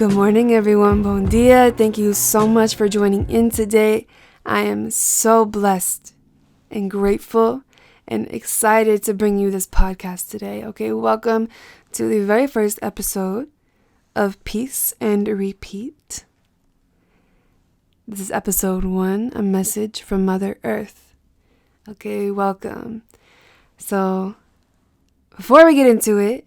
Good morning, everyone. Bon dia. Thank you so much for joining in today. I am so blessed and grateful and excited to bring you this podcast today. Okay, welcome to the very first episode of Peace and Repeat. This is episode 1, a message from Mother Earth. Okay, welcome. So, before we get into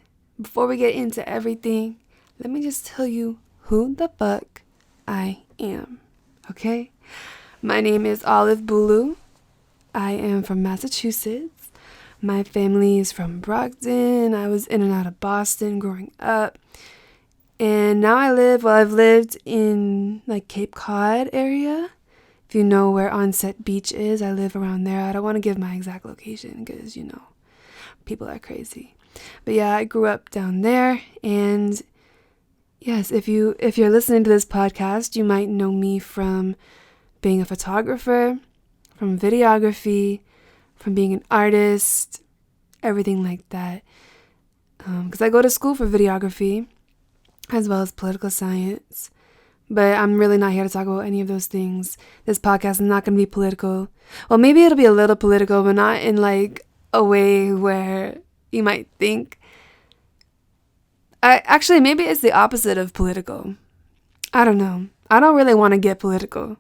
everything, let me just tell you who the fuck I am, okay? My name is Olive Bulu. I am from Massachusetts. My family is from Brockton. I was in and out of Boston growing up. And now I've lived in like Cape Cod area. If you know where Onset Beach is, I live around there. I don't want to give my exact location because, people are crazy. But yeah, I grew up down there, and yes, if you're listening to this podcast, you might know me from being a photographer, from videography, from being an artist, everything like that. Because I go to school for videography as well as political science. But I'm really not here to talk about any of those things. This podcast is not going to be political. Well, maybe it'll be a little political, but not in like a way where you might think. Actually, maybe it's the opposite of political. I don't know. I don't really want to get political.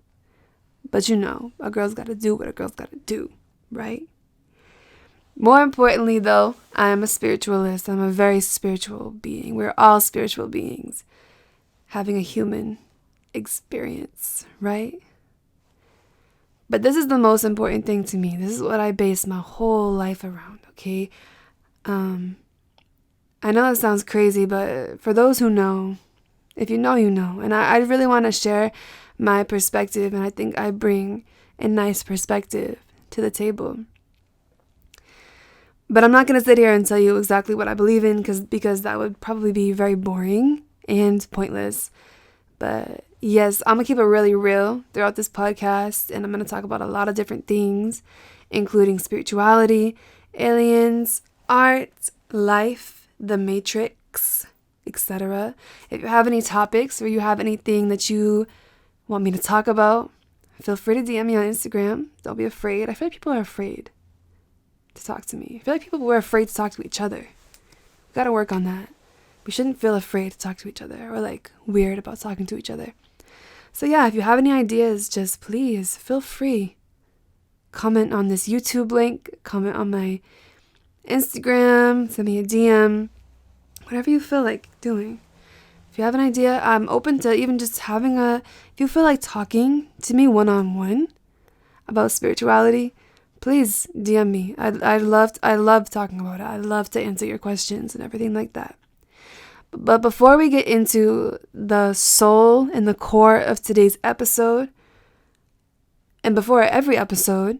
But a girl's got to do what a girl's got to do, right? More importantly, though, I am a spiritualist. I'm a very spiritual being. We're all spiritual beings having a human experience, right? But this is the most important thing to me. This is what I base my whole life around, okay? I know it sounds crazy, but for those who know, if you know, you know. And I really want to share my perspective, and I think I bring a nice perspective to the table. But I'm not going to sit here and tell you exactly what I believe in because that would probably be very boring and pointless. But yes, I'm going to keep it really real throughout this podcast, and I'm going to talk about a lot of different things, including spirituality, aliens, art, life, the Matrix, etc. If you have any topics or you have anything that you want me to talk about, feel free to DM me on Instagram. Don't be afraid. I feel like people are afraid to talk to me. I feel like people were afraid to talk to each other. We gotta work on that. We shouldn't feel afraid to talk to each other or like weird about talking to each other. So yeah, if you have any ideas, just please feel free. Comment on this YouTube link, comment on my Instagram, send me a DM, whatever you feel like doing. If you have an idea, I'm open to even just if you feel like talking to me one-on-one about spirituality, please DM me. I love talking about it. I love to answer your questions and everything like that. But before we get into the soul and the core of today's episode, and before every episode,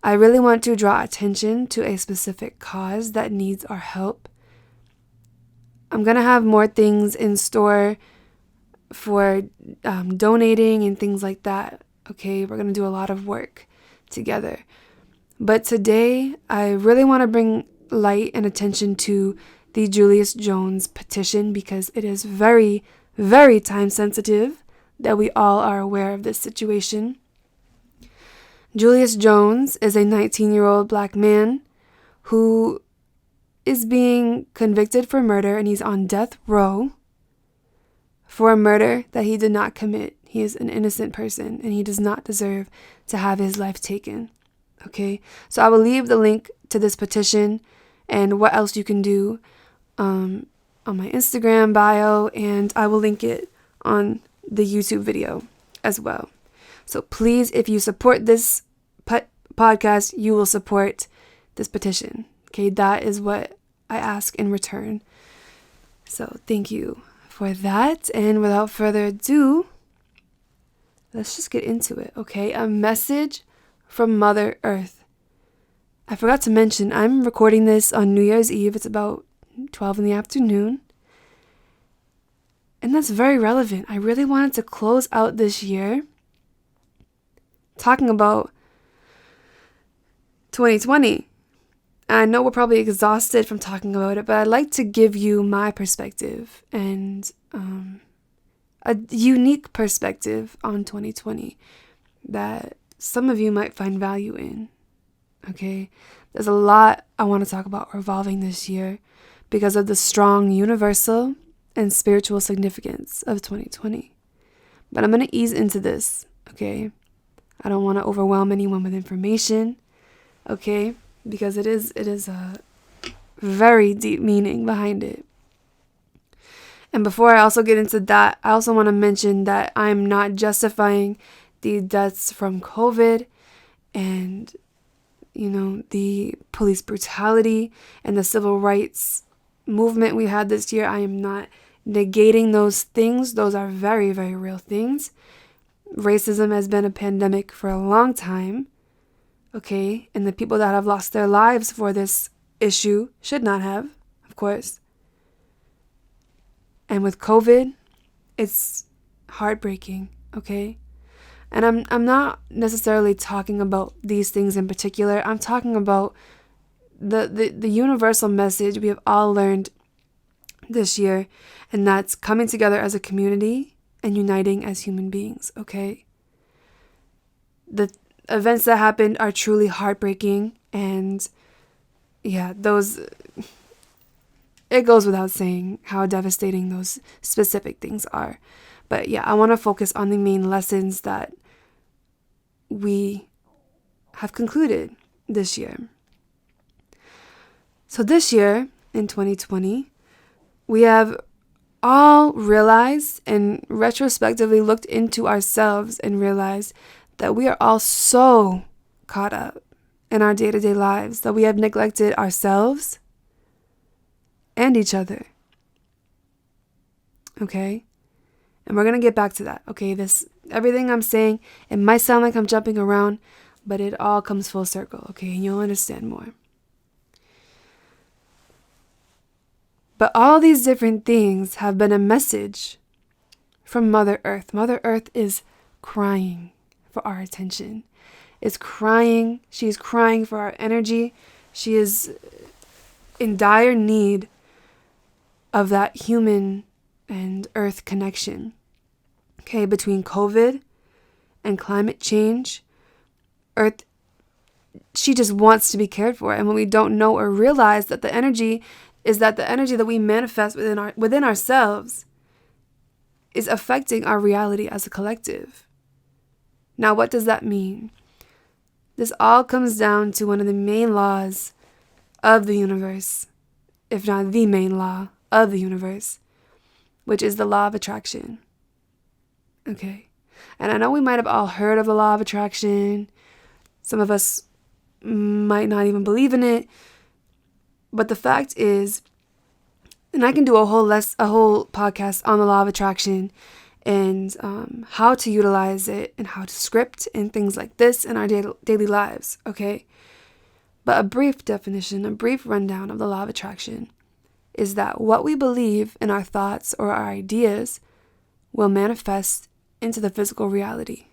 I really want to draw attention to a specific cause that needs our help. I'm going to have more things in store for donating and things like that. Okay, we're going to do a lot of work together. But today, I really want to bring light and attention to the Julius Jones petition because it is very, very time sensitive that we all are aware of this situation. Julius Jones is a 19-year-old black man who is being convicted for murder, and he's on death row for a murder that he did not commit. He is an innocent person, and he does not deserve to have his life taken. Okay? So I will leave the link to this petition and what else you can do on my Instagram bio, and I will link it on the YouTube video as well. So please, if you support this podcast, you will support this petition. Okay, that is what I ask in return. So thank you for that. And without further ado, let's just get into it. Okay, a message from Mother Earth. I forgot to mention, I'm recording this on New Year's Eve. It's about 12 in the afternoon. And that's very relevant. I really wanted to close out this year talking about 2020. I know we're probably exhausted from talking about it, but I'd like to give you my perspective and a unique perspective on 2020 that some of you might find value in. Okay? There's a lot I want to talk about revolving this year because of the strong universal and spiritual significance of 2020. But I'm going to ease into this, okay? I don't want to overwhelm anyone with information, okay? Because it is a very deep meaning behind it. And before I also get into that, I also want to mention that I'm not justifying the deaths from COVID and, the police brutality and the civil rights movement we had this year. I am not negating those things. Those are very, very real things. Racism has been a pandemic for a long time, okay? And the people that have lost their lives for this issue should not have, of course. And with COVID, it's heartbreaking, okay? And I'm not necessarily talking about these things in particular. I'm talking about the universal message we have all learned this year, and that's coming together as a community and uniting as human beings, okay? The events that happened are truly heartbreaking, and yeah, it goes without saying how devastating those specific things are. But yeah, I want to focus on the main lessons that we have concluded this year. So this year, in 2020, we have all realized and retrospectively looked into ourselves and realized that we are all so caught up in our day-to-day lives that we have neglected ourselves and each other. Okay? And we're going to get back to that. Okay? Everything I'm saying, it might sound like I'm jumping around, but it all comes full circle. Okay? And you'll understand more. But all these different things have been a message from Mother Earth. Mother Earth is crying for our attention. Is crying. She is crying for our energy. She is in dire need of that human and earth connection. Okay, between COVID and climate change, Earth, she just wants to be cared for. And when we don't know or realize that the energy that we manifest within ourselves is affecting our reality as a collective. Now, what does that mean? This all comes down to one of the main laws of the universe, if not the main law of the universe, which is the law of attraction. Okay. And I know we might have all heard of the law of attraction. Some of us might not even believe in it. But the fact is, and I can do a whole podcast on the law of attraction and how to utilize it and how to script and things like this in our daily lives, okay? But a brief definition, a brief rundown of the law of attraction is that what we believe in our thoughts or our ideas will manifest into the physical reality.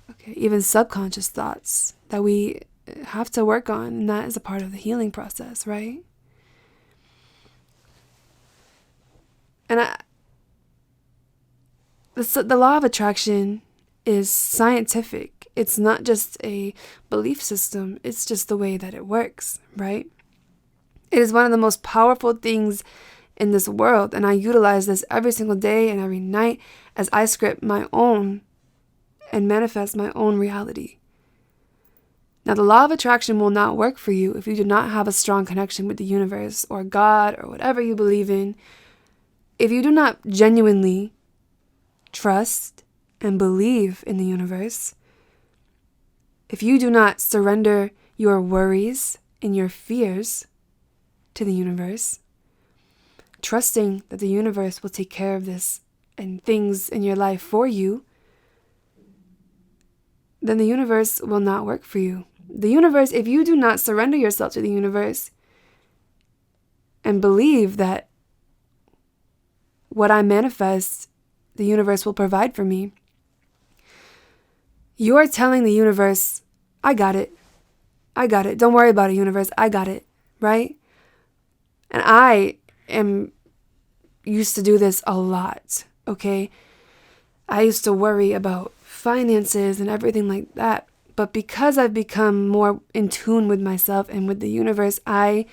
Okay, even subconscious thoughts that we have to work on, and that is a part of the healing process, right? And the law of attraction is scientific. It's not just a belief system. It's just the way that it works, right? It is one of the most powerful things in this world, and I utilize this every single day and every night as I script my own and manifest my own reality. Now, the law of attraction will not work for you if you do not have a strong connection with the universe or God or whatever you believe in. If you do not genuinely trust and believe in the universe, if you do not surrender your worries and your fears to the universe, trusting that the universe will take care of this and things in your life for you, then the universe will not work for you. The universe, if you do not surrender yourself to the universe and believe that what I manifest, the universe will provide for me, you are telling the universe, I got it. I got it. Don't worry about it, universe. I got it. Right? And I am used to do this a lot. okay? I used to worry about finances and everything like that. But because I've become more in tune with myself and with the universe, it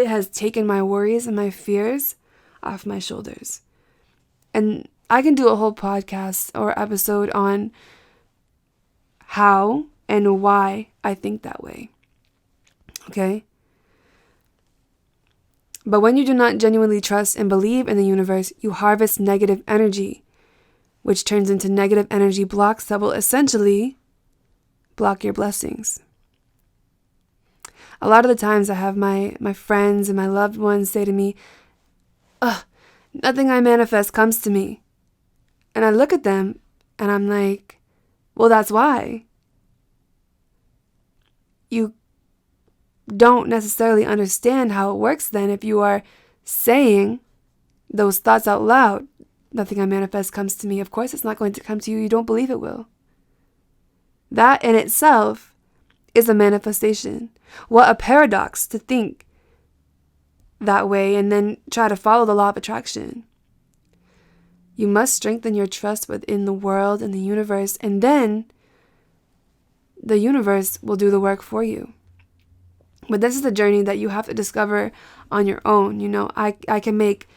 has taken my worries and my fears off my shoulders. And I can do a whole podcast or episode on how and why I think that way. Okay? But when you do not genuinely trust and believe in the universe, you harvest negative energy, which turns into negative energy blocks that will essentially block your blessings. A lot of the times I have my friends and my loved ones say to me, nothing I manifest comes to me. And I look at them and I'm like, well, that's why. You don't necessarily understand how it works then if you are saying those thoughts out loud. Nothing I manifest comes to me. Of course it's not going to come to you. You don't believe it will. That in itself is a manifestation. What a paradox to think that way and then try to follow the law of attraction. You must strengthen your trust within the world and the universe, and then the universe will do the work for you. But this is the journey that you have to discover on your own. You know, I can make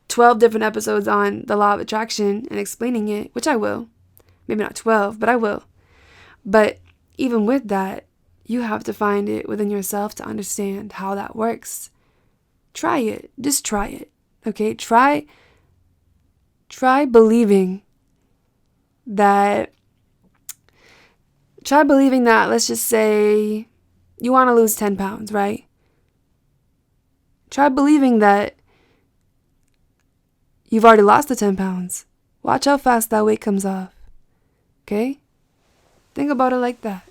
12 different episodes on the law of attraction and explaining it, which I will. Maybe not 12, but I will. But even with that, you have to find it within yourself to understand how that works. Try it. Just try it. Okay? Try believing that, let's just say you want to lose 10 pounds, right? Try believing that you've already lost the 10 pounds. Watch how fast that weight comes off. Okay? Think about it like that.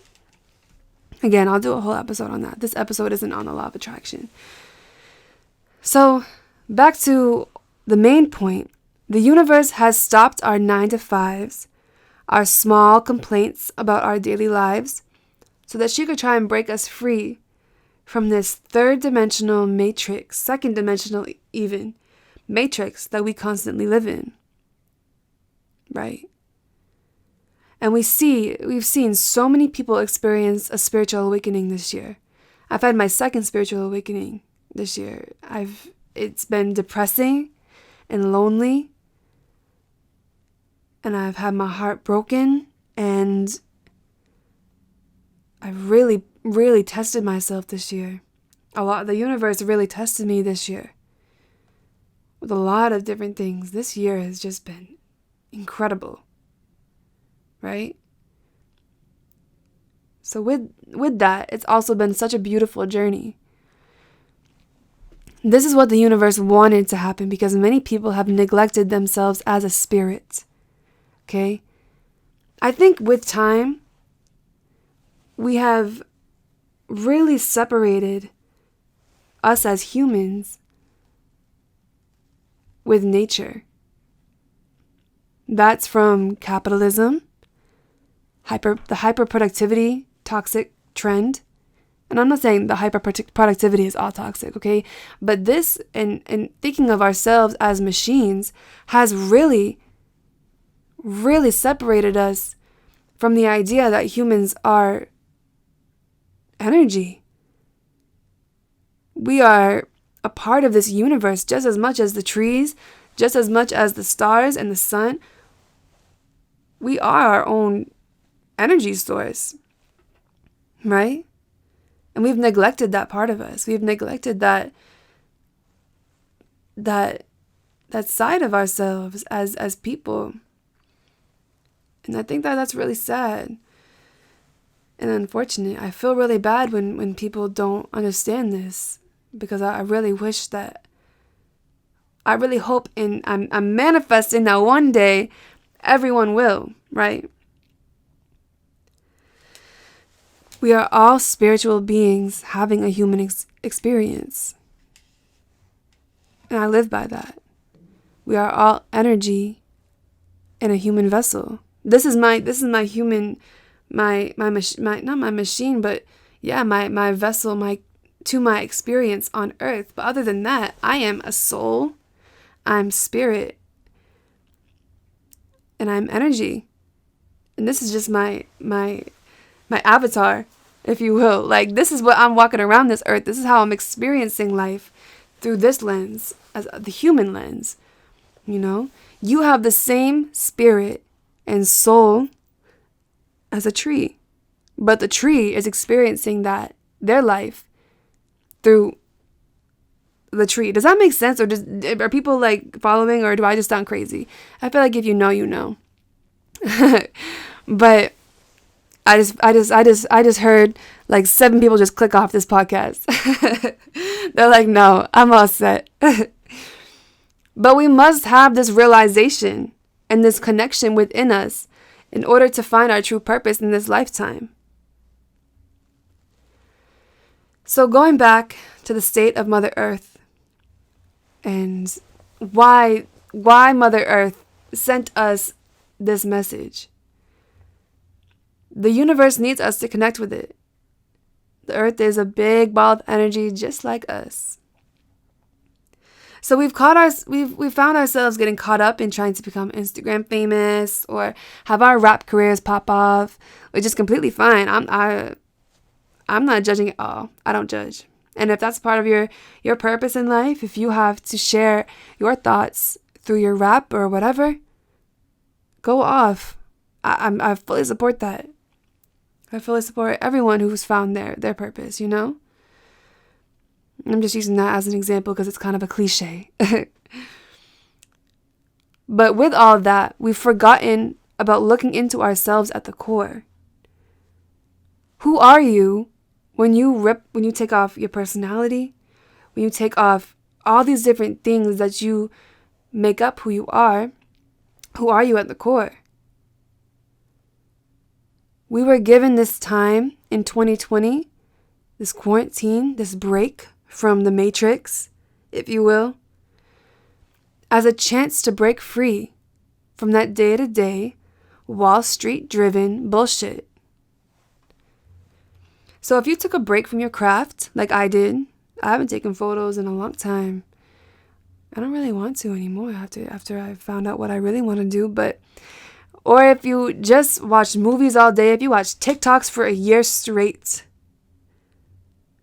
Again, I'll do a whole episode on that. This episode isn't on the law of attraction. So, back to the main point. The universe has stopped our 9-to-5s, our small complaints about our daily lives, so that she could try and break us free from this third-dimensional matrix, second-dimensional even, matrix that we constantly live in. Right? And we've seen so many people experience a spiritual awakening this year. I've had my second spiritual awakening this year. It's been depressing and lonely. And I've had my heart broken. And I've really, really tested myself this year. The universe really tested me this year. With a lot of different things. This year has just been incredible. Right? So with that, it's also been such a beautiful journey. This is what the universe wanted to happen because many people have neglected themselves as a spirit. Okay? I think with time, we have really separated us as humans with nature. That's from capitalism, the hyperproductivity toxic trend. And I'm not saying the hyperproductivity is all toxic, okay? But this, and thinking of ourselves as machines, has really, really separated us from the idea that humans are energy. We are a part of this universe just as much as the trees, just as much as the stars and the sun. We are our own energy source, right? And we've neglected that part of us. We've neglected that side of ourselves as people. And I think that's really sad and unfortunate. I feel really bad when people don't understand this, because I really wish that, I really hope, and I'm manifesting that one day everyone will, right? We are all spiritual beings having a human experience. And I live by that. We are all energy in a human vessel. This is my human, not my machine, but yeah, my vessel, my experience on earth. But other than that, I am a soul. I'm spirit, and I'm energy. And this is just my avatar, if you will. Like, this is what I'm walking around this earth. This is how I'm experiencing life through this lens, as the human lens. You know, you have the same spirit and soul as a tree, but the tree is experiencing their life through the tree. Does that make sense? Or are people like following, or do I just sound crazy? I feel like if you know, you know. But I just heard like 7 people just click off this podcast. They're like, no, I'm all set. But we must have this realization and this connection within us in order to find our true purpose in this lifetime. So going back to the state of Mother Earth and why Mother Earth sent us this message. The universe needs us to connect with it. The earth is a big ball of energy just like us. So we've found ourselves getting caught up in trying to become Instagram famous or have our rap careers pop off, which is completely fine. I'm not judging at all. I don't judge. And if that's part of your purpose in life, if you have to share your thoughts through your rap or whatever, go off. I fully support that. I fully support everyone who's found their purpose, you know? I'm just using that as an example because it's kind of a cliche. But with all of that, we've forgotten about looking into ourselves at the core. Who are you when you take off your personality, when you take off all these different things that you make up who you are? Who are you at the core? We were given this time in 2020, this quarantine, this break from the matrix, if you will, as a chance to break free from that day-to-day, Wall Street-driven bullshit. So if you took a break from your craft, like I did, I haven't taken photos in a long time. I don't really want to anymore after I found out what I really want to do, or if you just watch movies all day, if you watch TikToks for a year straight,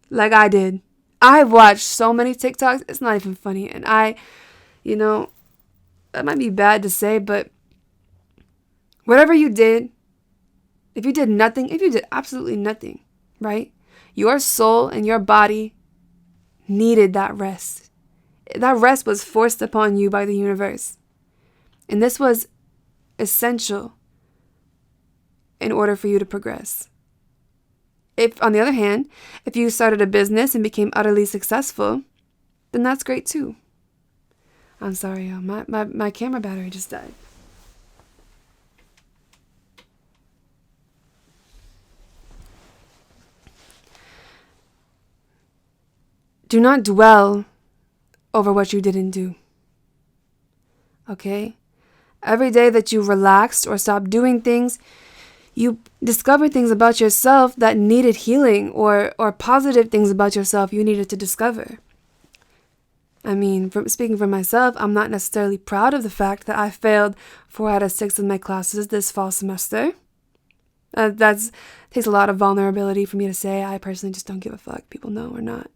like I did. I've watched so many TikToks, it's not even funny. And that might be bad to say, but whatever you did, if you did absolutely nothing, right? Your soul and your body needed that rest. That rest was forced upon you by the universe. And this was essential in order for you to progress. If, on the other hand, if you started a business and became utterly successful, then that's great too. I'm sorry, y'all. My camera battery just died. Do not dwell over what you didn't do. Okay? Every day that you relaxed or stopped doing things, you discovered things about yourself that needed healing or positive things about yourself you needed to discover. I mean, speaking for myself, I'm not necessarily proud of the fact that I failed 4 out of 6 of my classes this fall semester. That takes a lot of vulnerability for me to say. I personally just don't give a fuck. People know or not.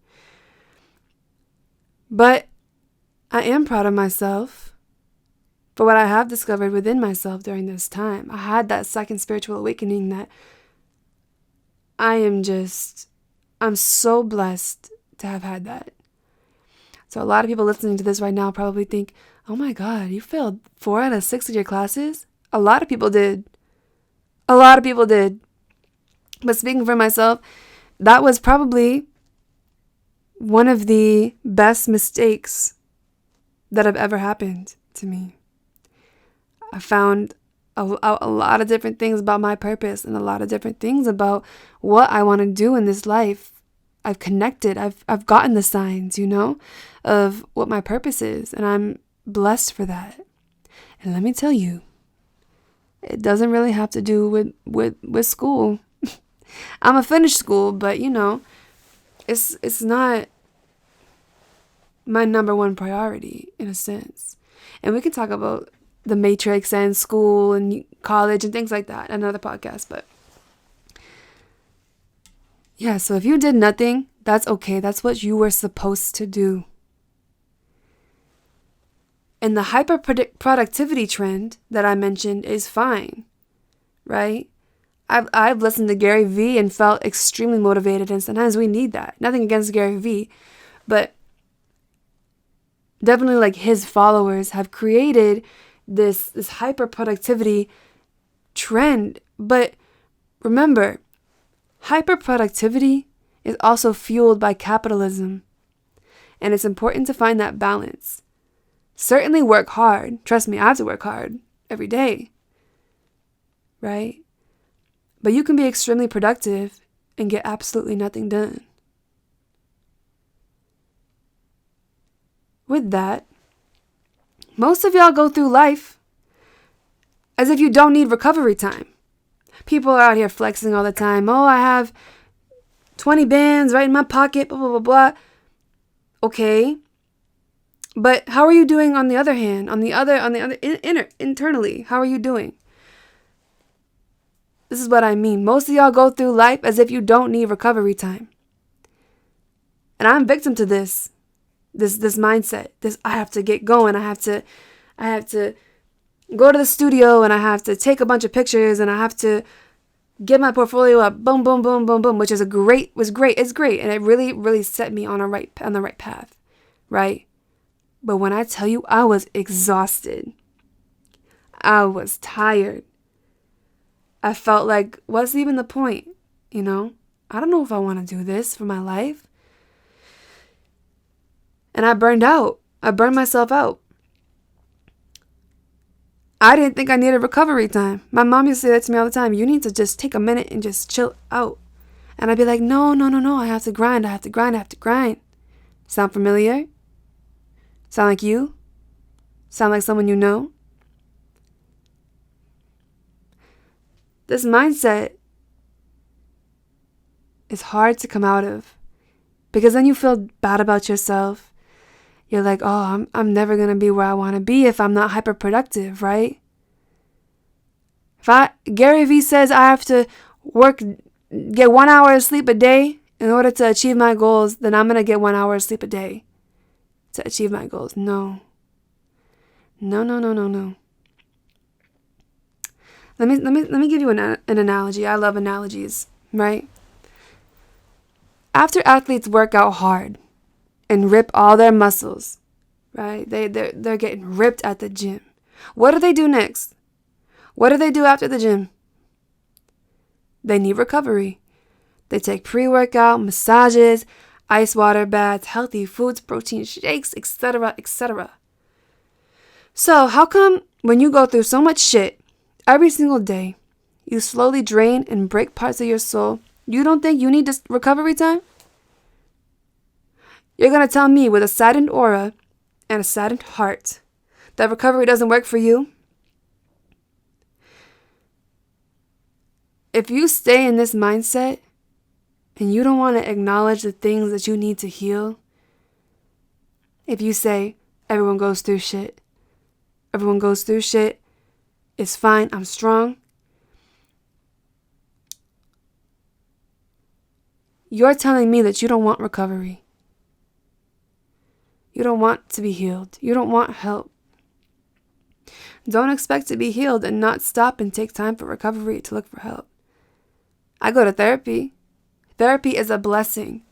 But I am proud of myself for what I have discovered within myself during this time. I had that second spiritual awakening that I'm so blessed to have had that. So a lot of people listening to this right now probably think, oh my God, you failed 4 out of 6 of your classes? A lot of people did. But speaking for myself, that was probably one of the best mistakes that have ever happened to me. I found a lot of different things about my purpose and a lot of different things about what I want to do in this life. I've connected. I've gotten the signs, of what my purpose is, and I'm blessed for that. And let me tell you, it doesn't really have to do with school. I'm a finished school, but it's not my number one priority in a sense. And we can talk about the matrix and school and college and things like that in another podcast. But yeah, so if you did nothing, that's okay. That's what you were supposed to do. And the hyper productivity trend that I mentioned is fine, right? I've listened to Gary Vee and felt extremely motivated, and sometimes we need that. Nothing against Gary Vee, but definitely like his followers have created this hyper productivity trend. But remember, hyper productivity is also fueled by capitalism, and it's important to find that balance. Certainly work hard. Trust me, I have to work hard every day, right? But you can be extremely productive and get absolutely nothing done. With that, most of y'all go through life as if you don't need recovery time. People are out here flexing all the time. Oh, I have 20 bands right in my pocket, blah, blah, blah, blah. Okay. But how are you doing on the other hand? Internally, how are you doing? This is what I mean. Most of y'all go through life as if you don't need recovery time. And I'm victim to this mindset. I have to get going. I have to go to the studio and I have to take a bunch of pictures and I have to get my portfolio up. Boom, boom, boom, boom, boom, which is great. It's great. And it really, really set me on the right path, right? But when I tell you I was exhausted, I was tired. I felt like, what's even the point? I don't know if I want to do this for my life. And I burned out. I burned myself out. I didn't think I needed recovery time. My mom used to say that to me all the time. You need to just take a minute and just chill out. And I'd be like, no. I have to grind. Sound familiar? Sound like you? Sound like someone you know? This mindset is hard to come out of because then you feel bad about yourself. You're like, oh, I'm never going to be where I want to be if I'm not hyper productive, right? Gary Vee says I have to get 1 hour of sleep a day in order to achieve my goals, then I'm going to get 1 hour of sleep a day to achieve my goals. No. Let me give you an analogy. I love analogies, right? After athletes work out hard and rip all their muscles, right? They're getting ripped at the gym. What do they do next? What do they do after the gym? They need recovery. They take pre-workout, massages, ice water baths, healthy foods, protein shakes, etc., etc. So how come when you go through so much shit every single day, you slowly drain and break parts of your soul, you don't think you need this recovery time? You're going to tell me with a saddened aura and a saddened heart that recovery doesn't work for you? If you stay in this mindset and you don't want to acknowledge the things that you need to heal, if you say, everyone goes through shit, it's fine, I'm strong, you're telling me that you don't want recovery. You don't want to be healed. You don't want help. Don't expect to be healed and not stop and take time for recovery to look for help. I go to therapy. Therapy is a blessing.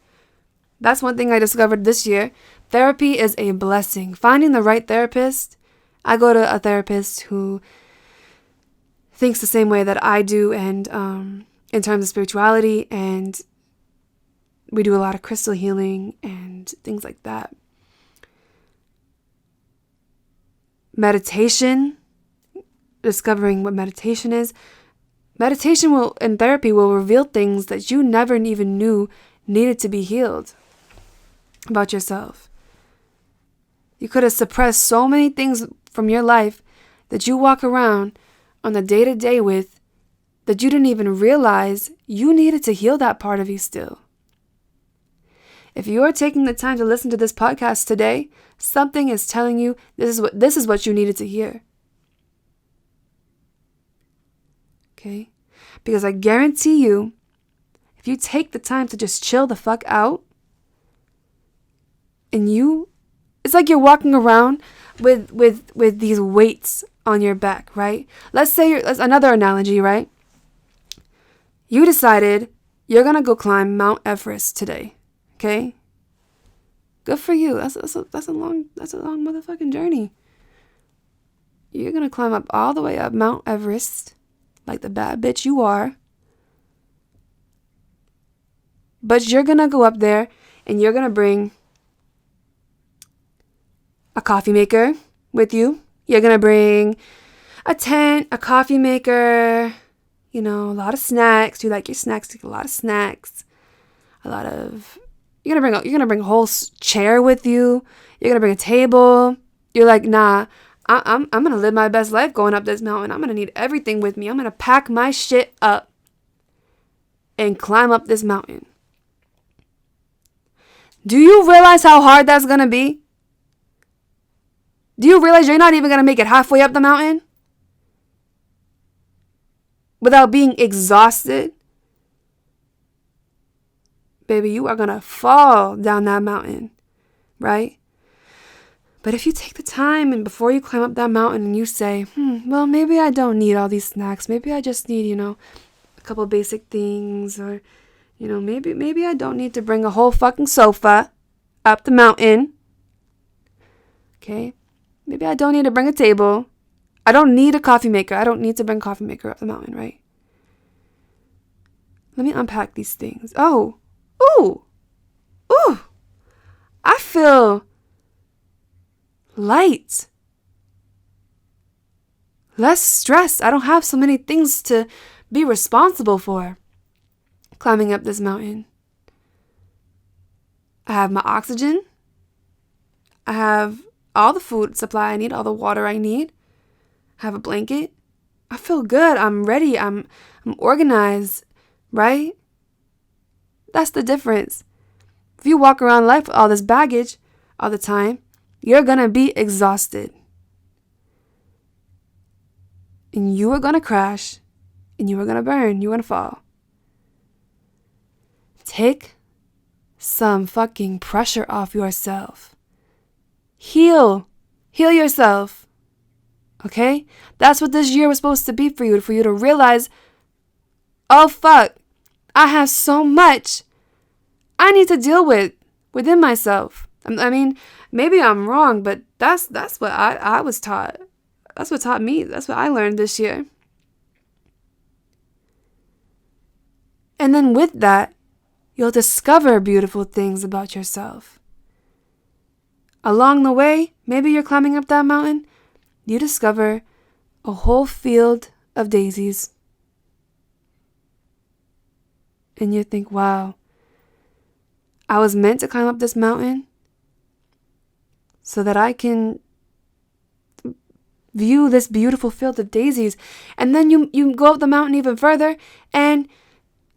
That's one thing I discovered this year. Therapy is a blessing. Finding the right therapist. I go to a therapist who thinks the same way that I do, and in terms of spirituality, and we do a lot of crystal healing and things like that. Meditation, discovering what meditation is. Meditation and therapy will reveal things that you never even knew needed to be healed about yourself. You could have suppressed so many things from your life that you walk around on the day-to-day with that you didn't even realize you needed to heal that part of you still. If you are taking the time to listen to this podcast today, something is telling you this is what you needed to hear. Okay? Because I guarantee you, if you take the time to just chill the fuck out, and it's like you're walking around with these weights on your back, right? Let's say that's another analogy, right? You decided you're gonna go climb Mount Everest today, okay? Good for you. That's a long motherfucking journey. You're gonna climb up all the way up Mount Everest, like the bad bitch you are. But you're gonna go up there and you're gonna bring a coffee maker with you. You're gonna bring a tent, a coffee maker, a lot of snacks. You like your snacks, take a lot of snacks. You're gonna bring a whole chair with you. You're gonna bring a table. You're like, nah, I'm gonna live my best life going up this mountain. I'm gonna need everything with me. I'm gonna pack my shit up and climb up this mountain. Do you realize how hard that's gonna be? Do you realize you're not even gonna make it halfway up the mountain without being exhausted? Baby, you are gonna fall down that mountain, right? But if you take the time and before you climb up that mountain and you say, well, maybe I don't need all these snacks. Maybe I just need, a couple basic things, or, maybe I don't need to bring a whole fucking sofa up the mountain. Okay? Maybe I don't need to bring a table. I don't need a coffee maker. I don't need to bring a coffee maker up the mountain, right? Let me unpack these things. Oh. Ooh. I feel light. Less stressed. I don't have so many things to be responsible for climbing up this mountain. I have my oxygen. I have all the food supply I need, all the water I need. I have a blanket. I feel good. I'm ready. I'm organized, right? That's the difference. If you walk around life with all this baggage all the time, you're going to be exhausted. And you are going to crash. And you are going to burn. You're going to fall. Take some fucking pressure off yourself. Heal yourself. Okay? That's what this year was supposed to be for you to realize, oh fuck, I have so much I need to deal with within myself. I mean, maybe I'm wrong, but that's what I was taught. That's what taught me. That's what I learned this year. And then with that, you'll discover beautiful things about yourself. Along the way, maybe you're climbing up that mountain, you discover a whole field of daisies. And you think, wow, I was meant to climb up this mountain so that I can view this beautiful field of daisies. And then you go up the mountain even further and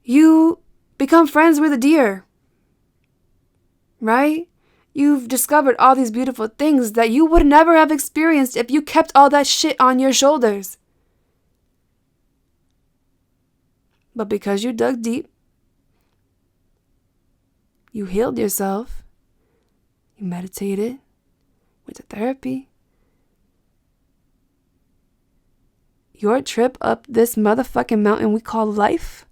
you become friends with a deer. Right? You've discovered all these beautiful things that you would never have experienced if you kept all that shit on your shoulders. But because you dug deep, you healed yourself, you meditated, went to therapy, your trip up this motherfucking mountain we call life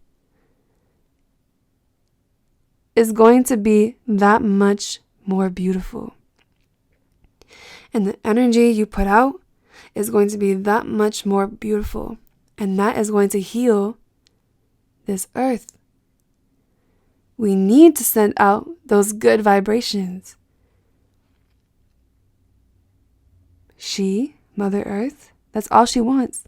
is going to be that much more beautiful. And the energy you put out is going to be that much more beautiful. And that is going to heal this earth. We need to send out those good vibrations. She, Mother Earth, that's all she wants.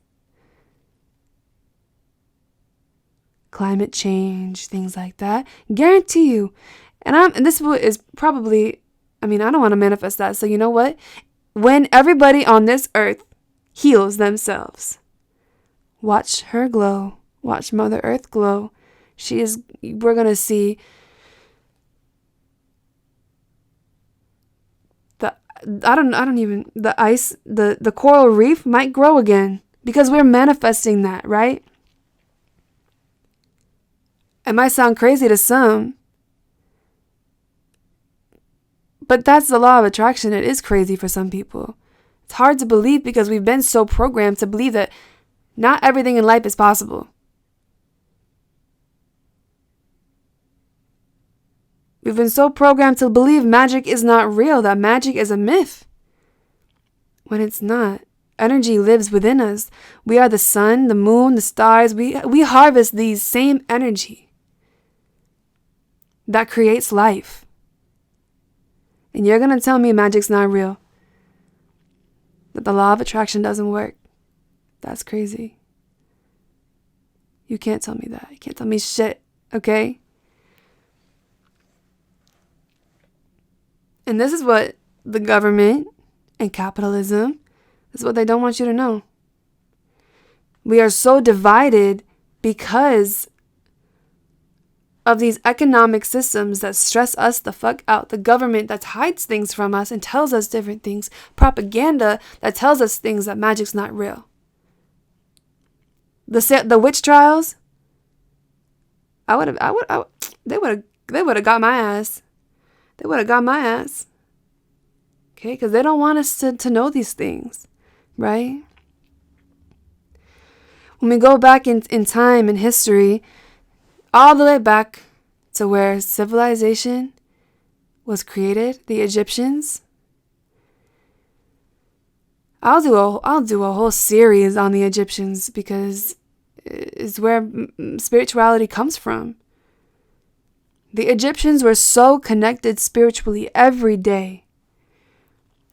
Climate change, things like that. Guarantee you. And this is probably, I don't want to manifest that. So you know what? When everybody on this earth heals themselves, watch her glow. Watch Mother Earth glow. We're going to see the ice, the coral reef might grow again because we're manifesting that, right? It might sound crazy to some, but that's the law of attraction. It is crazy for some people. It's hard to believe because we've been so programmed to believe that not everything in life is possible. We've been so programmed to believe magic is not real, that magic is a myth, when it's not. Energy lives within us. We are the sun, the moon, the stars. We harvest these same energy that creates life. And you're going to tell me magic's not real, that the law of attraction doesn't work. That's crazy. You can't tell me that. You can't tell me shit, okay? And this is what the government and capitalism, this is what they don't want you to know. We are so divided because of these economic systems that stress us the fuck out. The government that hides things from us and tells us different things. Propaganda that tells us things that magic's not real. The witch trials, they would have got my ass. They would have got my ass. Okay, because they don't want us to know these things, right? When we go back in time and history, all the way back to where civilization was created, the Egyptians. I'll do a whole series on the Egyptians because it's where spirituality comes from. The Egyptians were so connected spiritually every day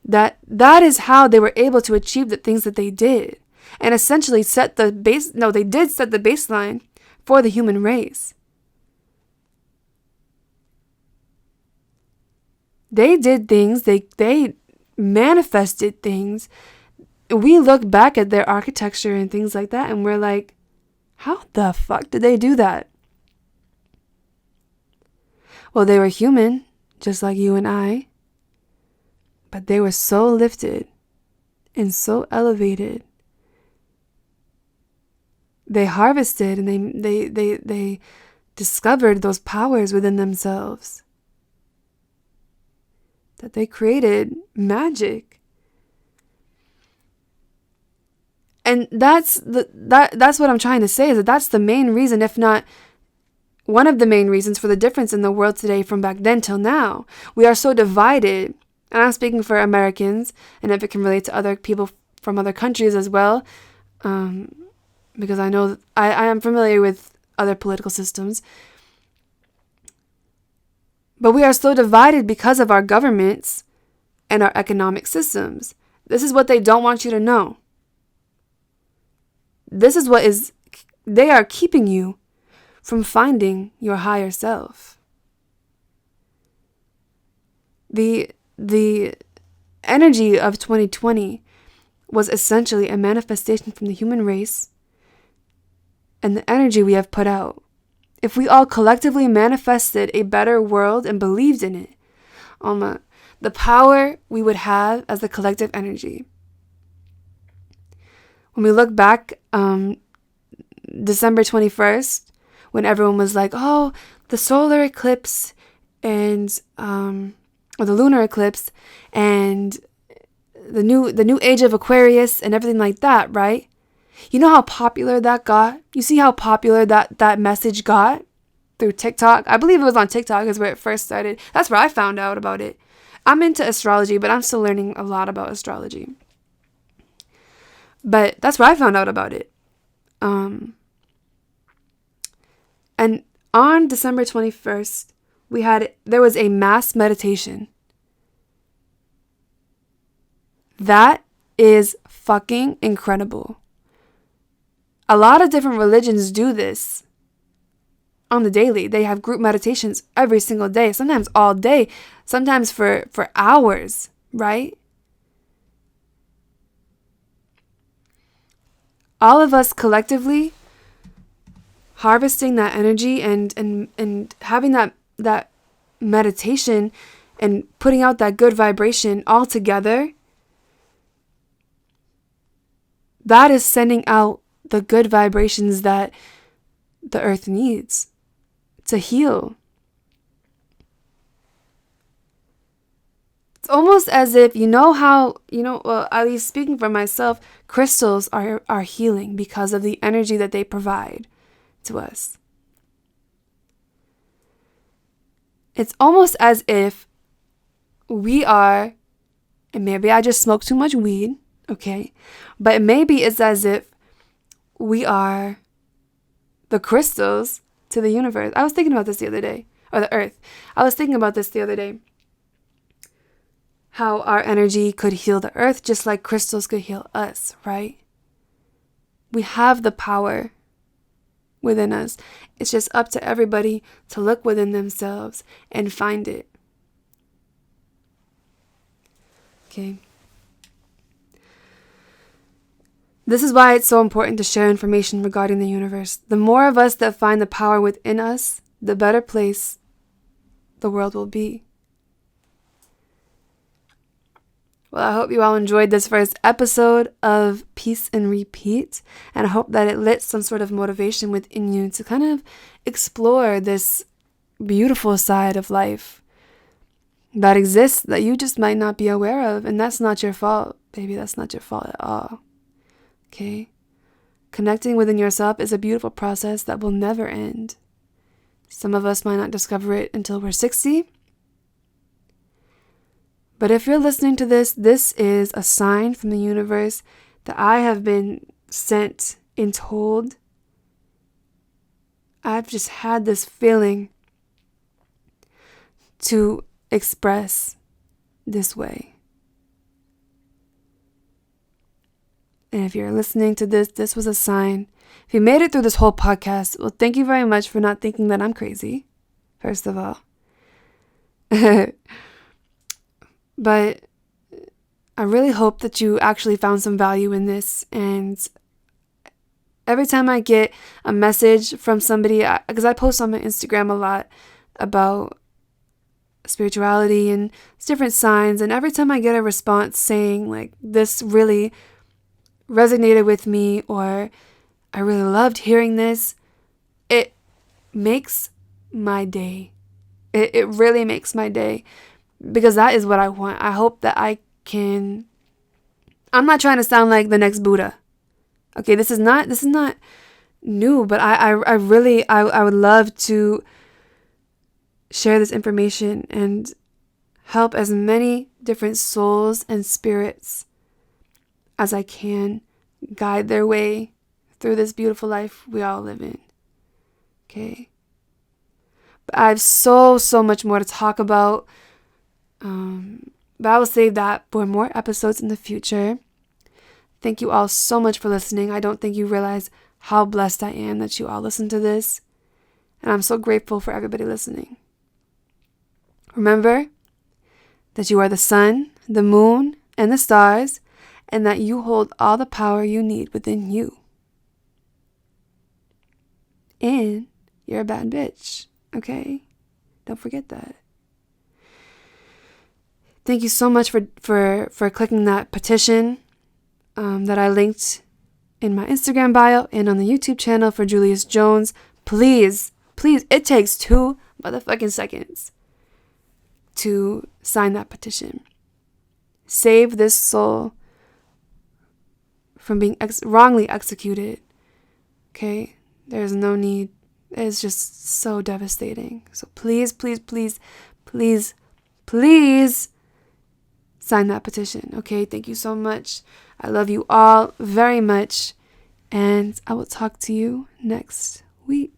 that is how they were able to achieve the things that they did, and essentially they did set the baseline for the human race. They did things, they manifested things. We look back at their architecture and things like that and we're like, how the fuck did they do that? Well, they were human, just like you and I, but they were so lifted and so elevated. They harvested and they discovered those powers within themselves, that they created magic. And that's what I'm trying to say, is that that's the main reason, if not one of the main reasons, for the difference in the world today from back then till now. We are so divided, and I'm speaking for Americans, and if it can relate to other people from other countries as well, because I know I am familiar with other political systems. But we are so divided because of our governments and our economic systems. This is what they don't want you to know. This is what they are keeping you from finding your higher self. The energy of 2020 was essentially a manifestation from the human race and the energy we have put out. If we all collectively manifested a better world and believed in it, the power we would have as the collective energy. When we look back, December 21st, when everyone was like, oh, the solar eclipse and, or the lunar eclipse and the new age of Aquarius and everything like that, right? You know how popular that got? You see how popular that message got through TikTok? I believe it was on TikTok is where it first started. That's where I found out about it. I'm into astrology, but I'm still learning a lot about astrology. But that's where I found out about it. And on December 21st, there was a mass meditation. That is fucking incredible. A lot of different religions do this on the daily. They have group meditations every single day, sometimes all day, sometimes for hours, right? All of us collectively harvesting that energy and having that meditation and putting out that good vibration all together, that is sending out the good vibrations that the earth needs to heal. It's almost as if, well, at least speaking for myself, crystals are healing because of the energy that they provide to us. It's almost as if we are, and maybe I just smoked too much weed, okay? But maybe it's as if we are the crystals to the universe. I was thinking about this the other day, or the earth. I was thinking about this the other day. How our energy could heal the earth just like crystals could heal us, right? We have the power within us. It's just up to everybody to look within themselves and find it. Okay. This is why it's so important to share information regarding the universe. The more of us that find the power within us, the better place the world will be. Well, I hope you all enjoyed this first episode of Peace and Repeat, and I hope that it lit some sort of motivation within you to kind of explore this beautiful side of life that exists that you just might not be aware of, and that's not your fault, baby. That's not your fault at all. Okay? Connecting within yourself is a beautiful process that will never end. Some of us might not discover it until we're 60. But if you're listening to this, this is a sign from the universe that I have been sent and told. I've just had this feeling to express this way. And if you're listening to this, this was a sign. If you made it through this whole podcast, well, thank you very much for not thinking that I'm crazy, first of all. But I really hope that you actually found some value in this. And every time I get a message from somebody, because I post on my Instagram a lot about spirituality and different signs, and every time I get a response saying like, this really resonated with me, or I really loved hearing this, it makes my day. It really makes my day, because that is what I want. I hope that I'm not trying to sound like the next Buddha. Okay, this is not new, but I would love to share this information and help as many different souls and spirits as I can guide their way through this beautiful life we all live in. Okay. But I have so much more to talk about. But I will save that for more episodes in the future. Thank you all so much for listening. I don't think you realize how blessed I am that you all listen to this. And I'm so grateful for everybody listening. Remember that you are the sun, the moon, and the stars, and that you hold all the power you need within you. And you're a bad bitch, okay? Don't forget that. Thank you so much for clicking that petition that I linked in my Instagram bio and on the YouTube channel for Julius Jones. Please, it takes 2 motherfucking seconds to sign that petition. Save this soul from being wrongly executed. Okay? There's no need. It's just so devastating. So please sign that petition. Okay? Thank you so much. I love you all very much. And I will talk to you next week.